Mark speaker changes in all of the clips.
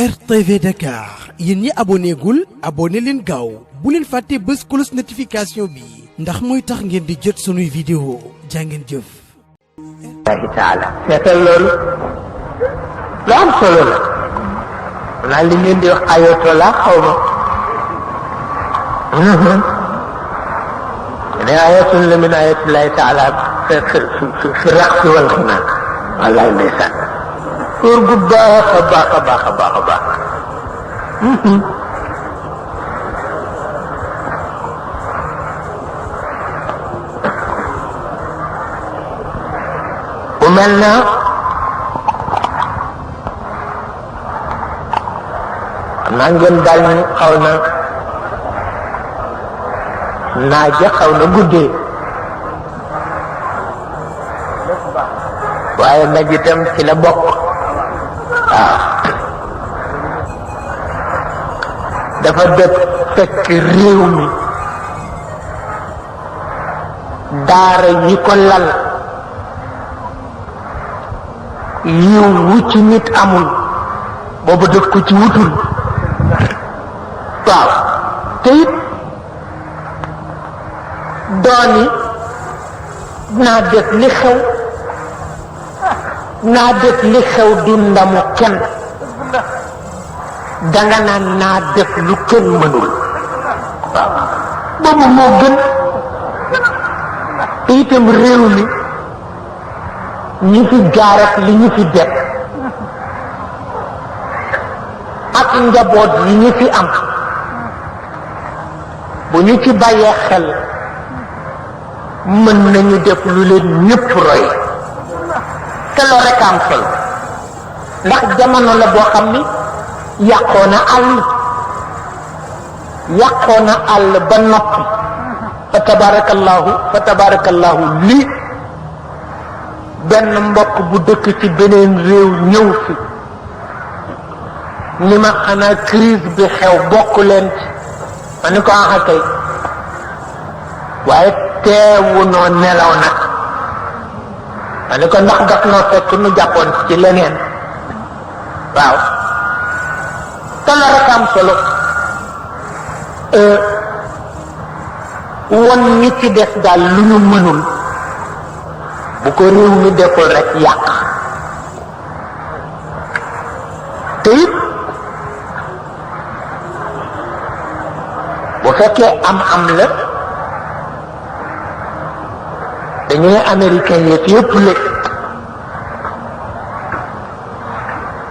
Speaker 1: RTV Dakar yéen ñi abonné gul abonné leen gaaw bu leen fàtte bës cloche notification bi ndax mooy tax ngeen di jot sunuy vidéo jàngeen jëf.
Speaker 2: taala seetal loolu lu am solo la naa li ngeen di wax ayatollah xaw ma ne ayatun la min ayatullahi taala fi raqsi wal xinaan wallaay ndeysaan pour gu baax a baax a baax a baax a baax bu mel na xam naa ngeen daal ñu xaw na naaja xaw na guddee waaye nag itam ci la bokk waaw dafa def fekk réew mi daara yi ko lal yiw wu ci nit amul boobu def ko ci wutul waaw te it dooni naa def li xew naa def li xew du ndamu kenn danga naan naa def lu kenn mënul waaw boobu moo gën te itam réew mi ñi fi jaar ak li ñu fi def ak njaboot yi ñu fi am bu ñu ci bàyyee xel mën nañu def lu leen ñëpp roy te loo rek am solo ndax jamono la boo xam ni yàqoo na àll ba noppi fa tabarakallahu lii benn mbokk bu dëkk ci beneen réew ñëw fi ni ma xanaa crise bi xew bokk leen ci ma ni ko axa kay waaye teewu noo nelaw nag ma ni ko ndax daf noo fekk nu jàppoon ci leneen waaw te la rek am solo won ñi ci des daal lu ñu mënul bu ko réew mi deful rek yàq te it bu fekkee am la dañuy américain yëpp lépp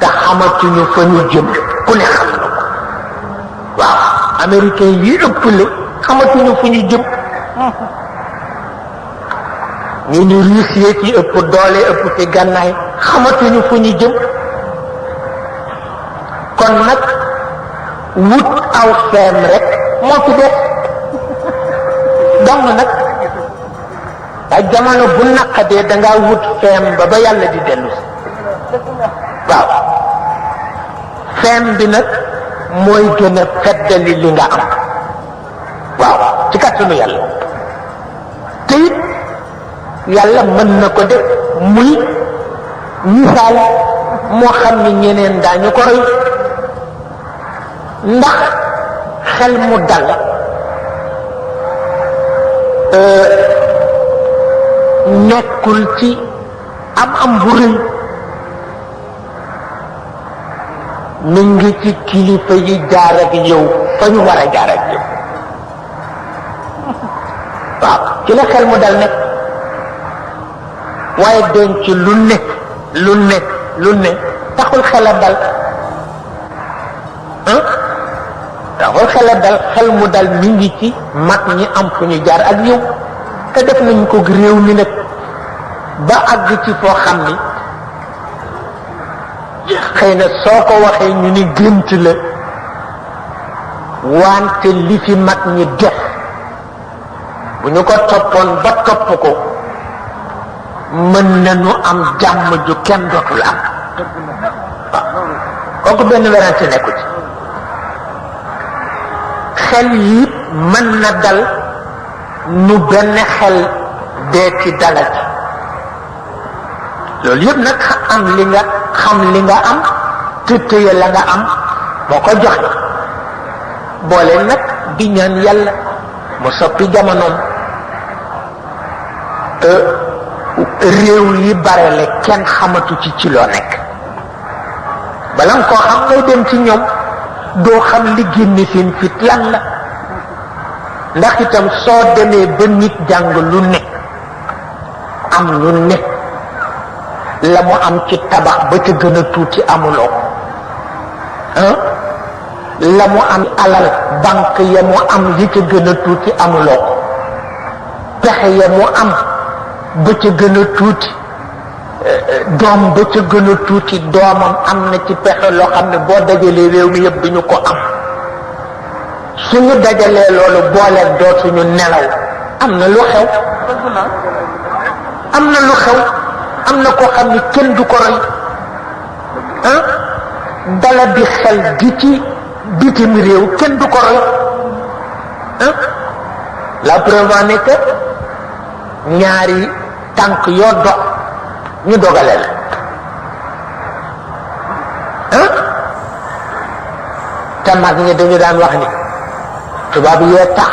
Speaker 2: te xamatuñu fa ñu jëm ku ne xam na ko waaw américain yi ëpp la xamatuñu fu ñu jëm ñu ni Russie ci ëpp doole ëpp ci gànnaay xamatuñu fu ñu jëm kon nag wut aw feem rek moo fi def donc nag ay jamono bu naqadee dangaa wut feem ba yàlla di dellu si waaw feem bi nag mooy gën a feddali li nga am waaw ci kàttanu yàlla te it yàlla mën na ko def muy misaal moo xam ni ñeneen daañu ko roy ndax xel mu dal nekkul ci am bu rëy mi ngi ci kilifa yi jaar ak yow fa ñu war a jaar ak yow waaw ci la xel mu dal nekk waaye denc lu ne taxul xel a dal taxul xel a dal xel mu dal mi ngi ci mag ñi am fu ñu jaar ak yow te def nañ ko réew mi nag ba àgg ci foo xam ni xëy na soo ko waxee ñu ni gént la wante li fi mag ñi def bu ñu ko toppoon ba topp ko mën nañu am jàmm ju kenn dootul am waaw kooku benn werante nekku ci xel yi mën na dal nu benn xel dee ci dalati loolu yëpp nag am li nga xam li nga am te téye la nga am moo ko joxe boole nag di ñaan yàlla mu soppi jamonoom te réew yi barele kenn xamatu ci loo nekk bala nga koo xam ngay dem ci ñoom doo xam li génne seen fit lan la ndax itam soo demee ba nit jàng lu ne am lu ne la mu am ci tabax ba ca gën a tuuti amuloo la mu am alal banque ya mu am yi ca gën a tuuti amuloo ko pexe ya mu am ba ca gën a tuuti doom ba ca gën a tuuti doomam am na ci pexe loo xam ne boo dajalee réew mi yëpp duñu ko am suñu dajalee loolu booleeg dootuñu nelaw am na lu xew am na lu xew am na koo xam ne kenn du ko roy dala di xel gi ci bitim réew kenn du ko roy la preuve en est que ñaari tànk yoo dox ñu dogale la te mag ñi dañu daan wax ni tubaab yee tax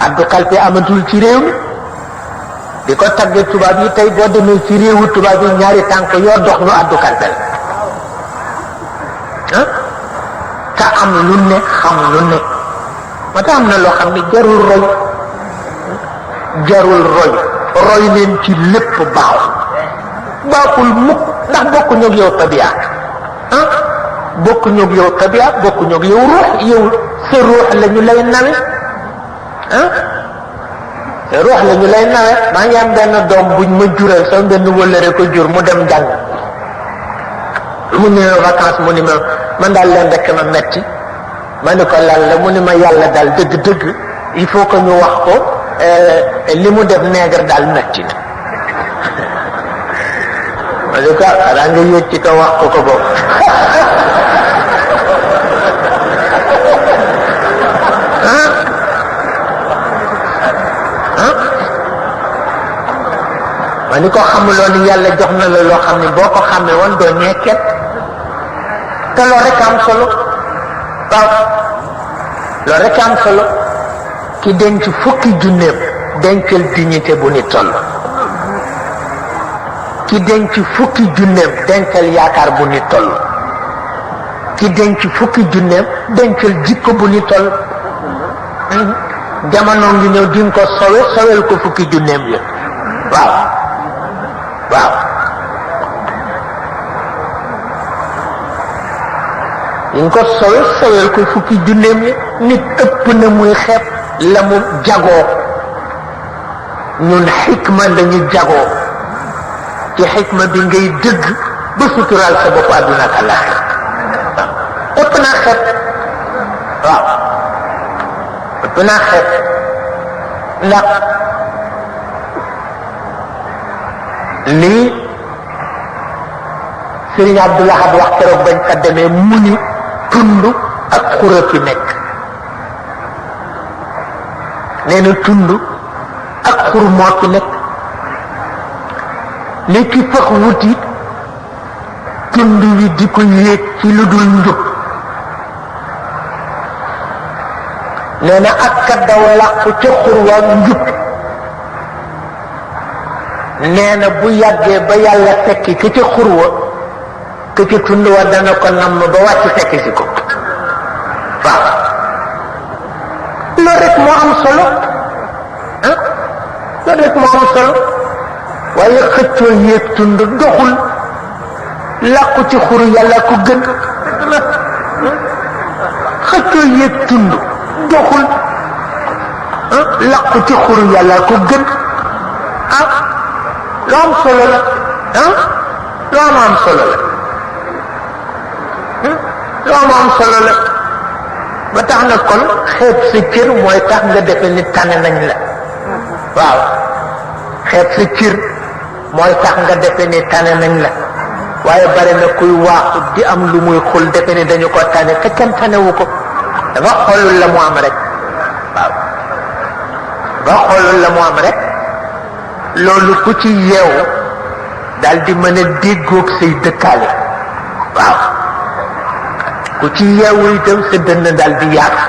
Speaker 2: addu kalpe amatul ci réew mi di ko tagge tubaab yi tey boo demee ci réewu tubaab yi ñaari tànk yoo dox ñu addu kalpe la te am lu ne xam lu ne moo tax am na loo xam ne jarul roy leen ci lépp baaxul mukk ndax bokkuñu ak yow tabiat bokkuñu ak yow tabiat bokkuñu ak yow ruux yow sa ruux la ñu lay nawe sa ruux la ñu lay nawe maa ngi am benn doom buñ ma jural sama benn wëllëre ko jur mu dem jàng mu ñëwee vacances mu ni ma man daal leen rekk ma metti ma ni ko lan la mu ni ma yàlla daal dëgg il faut que ñu wax ko li mu def nègre daal metti na ma ni ko xanaa nga yëg ci ko wax ko boobu ma ni ko xamuloo ni yàlla jox na la loo xam ne boo ko xamee woon doo ñeeket te loolu rek am solo waaw loolu rek am solo ki denc fukki junneem dencal dignité bu ni toll ki denc fukki junneem dencal yaakaar bu ni toll ki denc fukki junneem dencal jikko bu ni toll jamono ngi ñëw di nga ko sowel ko fukki junneem yi waaw di nga ko sowel ko fukki junneem yi nit ëpp na muy xeeb la mu jagoo ñun xikma lañu jagoo ci xikma bi ngay dëgg ba suturaal sa bopp àdduna ak àllaaxira ëpp naa xeeb waaw ëpp naa xeeb ndax lii Sëriñ Abdul Ahad wax keroog bañ fa demee mu ni tund ak xura fi nekk nee na tund ak xur moo fi nekk li ki fax wuti tund wi di ko yéeg ci lu dul njub nee na ak ka daw làqu ca xur waa njub nee na bu yàggee ba yàlla fekki ka ca xur wa ka ca tund wa dana ko namm ba wàcc fekki si ko waaw loolu rek moo am solo loolu rek moo am solo waaye xëccoo yéeg tund doxul làqu ci xuru yàlla ko gën xëccoo yéeg tund doxul làqu ci xuru yàlla ko gën lu am solo la lu am solo la lu am solo la ba tax na kon xeeb sa cër mooy tax nga defe ni tane nañ la waaw xeeb sa cër mooy tax nga defe ni tane nañ la waaye bare na kuy waaxu di am lu muy xul defe ni dañu ko tane te kenn tanewu ko dafa xoolul la mu am rek waaw dafa xoolul la mu am rek loolu ku ci yeewu daal di mën a déggoog say dëkkaale waaw ku ci yeewu itam sa dënn daal di yaatu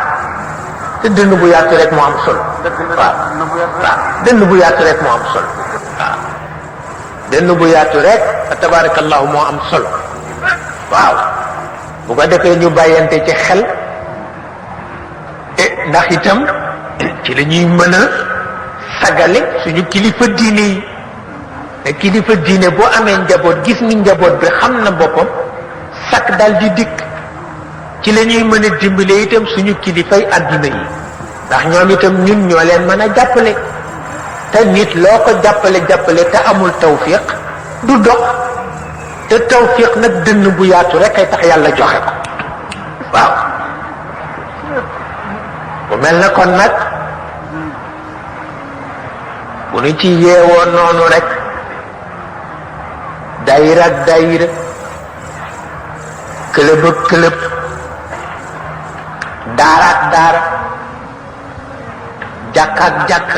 Speaker 2: te dënn bu yaatu rek moo am solo waaw dënn bu yaatu rek moo am solo waaw dënn bu yaatu rek fa tabarakallahu moo am solo waaw bu ko defee ñu bàyyante ci xel ndax itam ci la ñuy mën a sagale suñu kilifa diine yi te kilifa diine boo amee njaboot gis ni njaboot bi xam na boppam sakk dal di dikk ci la ñuy mën a dimbale itam suñu kilifay adduna yi ndax ñoom itam ñun ñoo leen mën a jàppale te nit loo ko jàppale te amul tawfiq du dox te tawfiq nag dënn bu yaatu rek ay tax yàlla joxe ko waaw bu mel na kon nag bu nu ci yeewoo noonu rek daayira ak daayira këlëb ak këlëb daara ak daara jàkk ak jàkk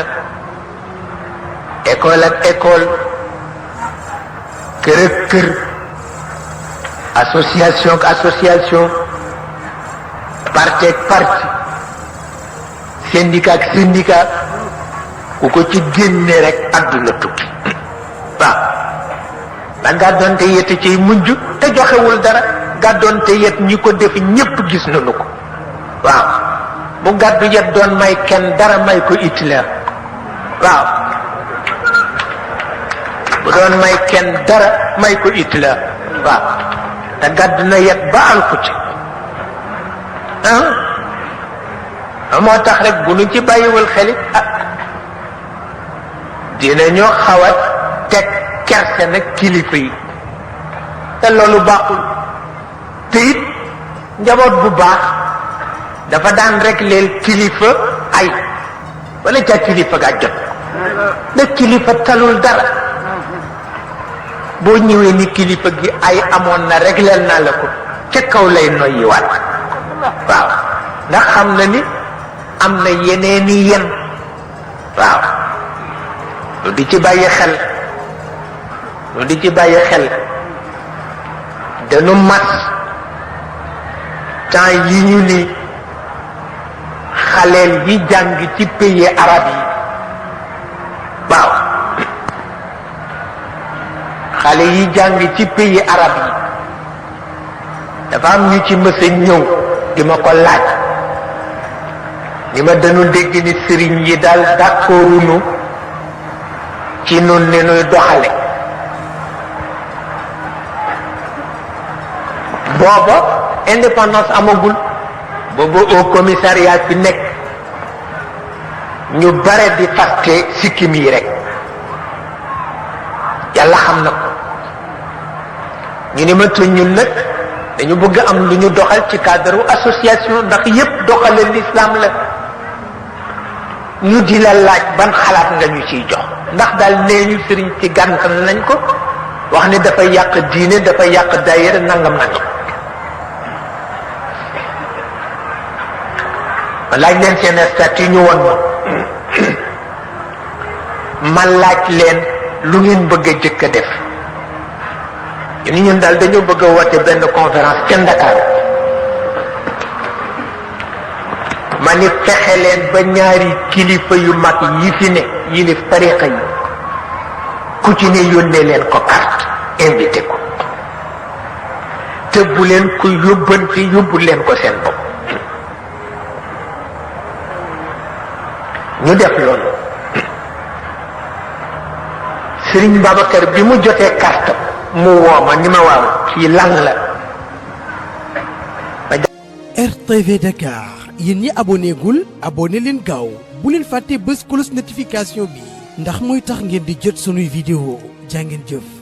Speaker 2: école ak école kër ak kër association ak association parti ak parti syndicat ak syndicat ku ko ci génne rek àdduna tukki waaw da gàddoonte yet ciy mujj te joxewul dara gàddoonte yet ñi ko def ñépp gis nañu ko waaw bu gàddu yet doon may kenn dara may ko Hitler waaw bu doon may kenn dara may ko Hitler waaw te gàddu na yet ba alku ci moo tax rek bu nu ci bàyyiwul xelit dinañu xaw a teg kerse nag kilifa yi te loolu baaxul te it njaboot bu baax dafa daan rek leel kilifa ay wala ca kilifa ga jot na kilifa talul dara boo ñëwee ni kilifa gi ay amoon na rek leel naa la ko ca kaw lay noyyiwaat waaw ndax xam na ni am na yeneeni yen waaw lu di ci bàyyi xel dañu mas temps yi ñu ni xaleel yi jàng ci pays arab yi waaw xale yi jàng ci pays arab yi dafa am ñu ci mës a ñëw di ma ko laaj ni ma dañu dégg ni sëriñ yi daal d'accorduñu ci nun ni nuy doxale booba indépendance amagul booba au commissariat fi nekk ñu bare di faste sikkim yi rek yàlla xam na ko ñu ni ma tuñ ñun nag dañu bëgg am lu ñu doxal ci cadre association ndax yépp doxale l'islam la ñu di la laaj ban xalaat nga ñu ciy jox ndax daal nee ñu sëriñ ci gàntal nañ ko wax ni dafay yàq diine dafay yàq daayira nangam nangam ma laaj leen seen statut ñu won ma laaj leen lu ngeen bëgg a jëkk a def ñu ni ñun daal dañoo bëgg a woote benn conférence ca Ndakaaru ma ni fexe leen ba ñaari kilifa yu mag yi fi ne yilif tariqa yi ku ci ne yónnee leen ko carte invité ko te bu leen ko yóbbante yóbbu leen ko seen bopp ñu def loolu Serigne Babacar bi mu jotee carte mu wooma ni ma waaw kii lan la
Speaker 1: RTV Dakar yéen ñi abonné gul abonné leen gaaw bu leen fàtte bës cloche notification bi ndax mooy tax ngeen di jot sunuy vidéo jaa ngeen jëf